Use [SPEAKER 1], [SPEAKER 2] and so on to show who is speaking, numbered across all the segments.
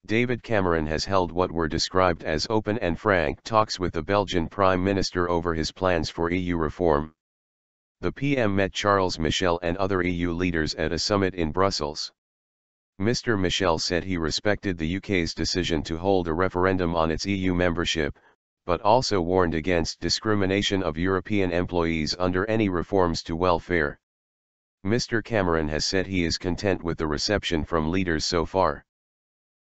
[SPEAKER 1] David Cameron has held what were described as open and frank talks with the Belgian Prime Minister over his plans for EU reform. The PM met Charles Michel and other EU leaders at a summit in Brussels. Mr. Michel said he respected the UK's decision to hold a referendum on its EU membership, but also warned against discrimination of European employees under any reforms to welfare. Mr. Cameron has said he is content with the reception from leaders so far.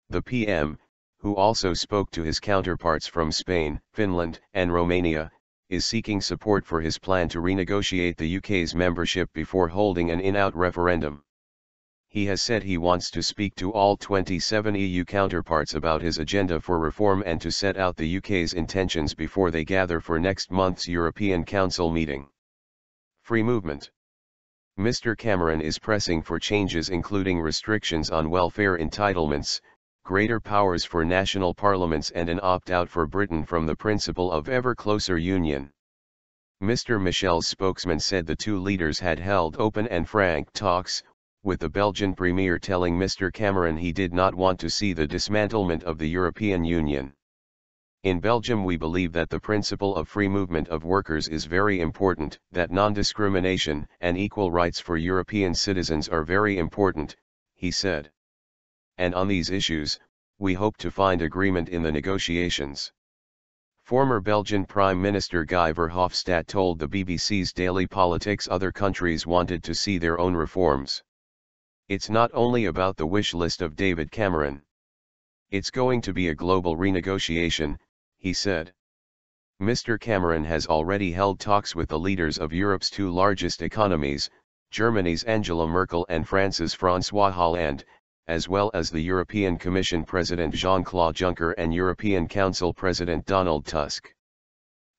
[SPEAKER 1] The PM, who also spoke to his counterparts from Spain, Finland, and Romania, is seeking support for his plan to renegotiate the UK's membership before holding an in-out referendum. He has said he wants to speak to all 27 EU counterparts about his agenda for reform and to set out the UK's intentions before they gather for next month's European Council meeting. Free movement. Mr. Cameron is pressing for changes including restrictions on welfare entitlements, greater powers for national parliaments and an opt-out for Britain from the principle of ever closer union. Mr. Michel's spokesman said the two leaders had held open and frank talks, with the Belgian Premier telling Mr. Cameron he did not want to see the dismantlement of the European Union. In Belgium we believe that the principle of free movement of workers is very important, that non-discrimination and equal rights for European citizens are very important, he said. And on these issues, we hope to find agreement in the negotiations. Former Belgian Prime Minister Guy Verhofstadt told the BBC's Daily Politics other countries wanted to see their own reforms. It's not only about the wish list of David Cameron. It's going to be a global renegotiation, he said. Mr. Cameron has already held talks with the leaders of Europe's two largest economies, Germany's Angela Merkel and France's François Hollande, as well as the European Commission President Jean-Claude Juncker and European Council President Donald Tusk.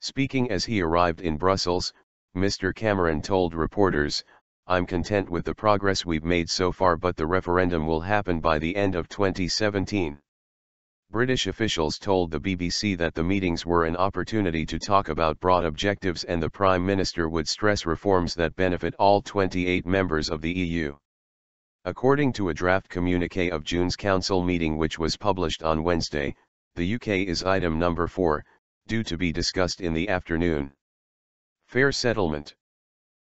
[SPEAKER 1] Speaking as he arrived in Brussels, Mr. Cameron told reporters, "I'm content with the progress we've made so far, but the referendum will happen by the end of 2017. British officials told the BBC that the meetings were an opportunity to talk about broad objectives and the Prime Minister would stress reforms that benefit all 28 members of the EU. According to a draft communiqué of June's Council meeting which was published on Wednesday, the UK is item number 4, due to be discussed in the afternoon. Fair settlement.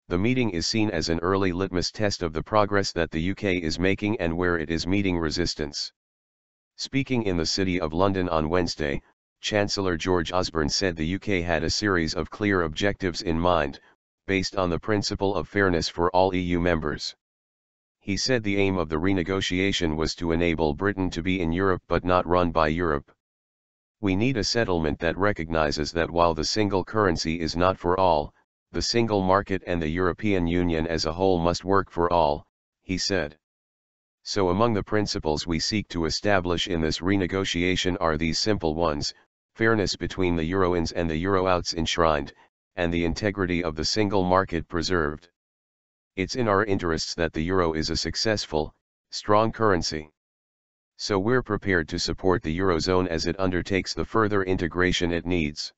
[SPEAKER 1] The meeting is seen as an early litmus test of the progress that the UK is making and where it is meeting resistance. Speaking in the City of London on Wednesday, Chancellor George Osborne said the UK had a series of clear objectives in mind, based on the principle of fairness for all EU members. He said the aim of the renegotiation was to enable Britain to be in Europe but not run by Europe. We need a settlement that recognizes that while the single currency is not for all, the single market and the European Union as a whole must work for all, he said. So among the principles we seek to establish in this renegotiation are these simple ones: fairness between the euro-ins and the euro-outs enshrined, and the integrity of the single market preserved. It's in our interests that the euro is a successful, strong currency. So we're prepared to support the eurozone as it undertakes the further integration it needs.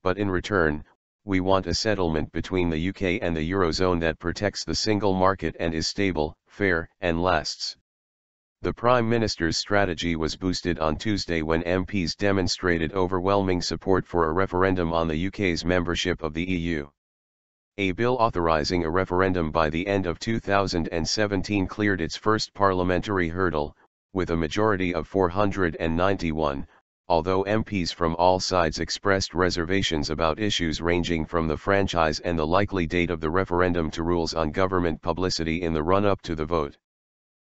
[SPEAKER 1] But in return, we want a settlement between the UK and the eurozone that protects the single market and is stable, fair, and lasts. The Prime Minister's strategy was boosted on Tuesday when MPs demonstrated overwhelming support for a referendum on the UK's membership of the EU. A bill authorising a referendum by the end of 2017 cleared its first parliamentary hurdle, with a majority of 491, although MPs from all sides expressed reservations about issues ranging from the franchise and the likely date of the referendum to rules on government publicity in the run-up to the vote.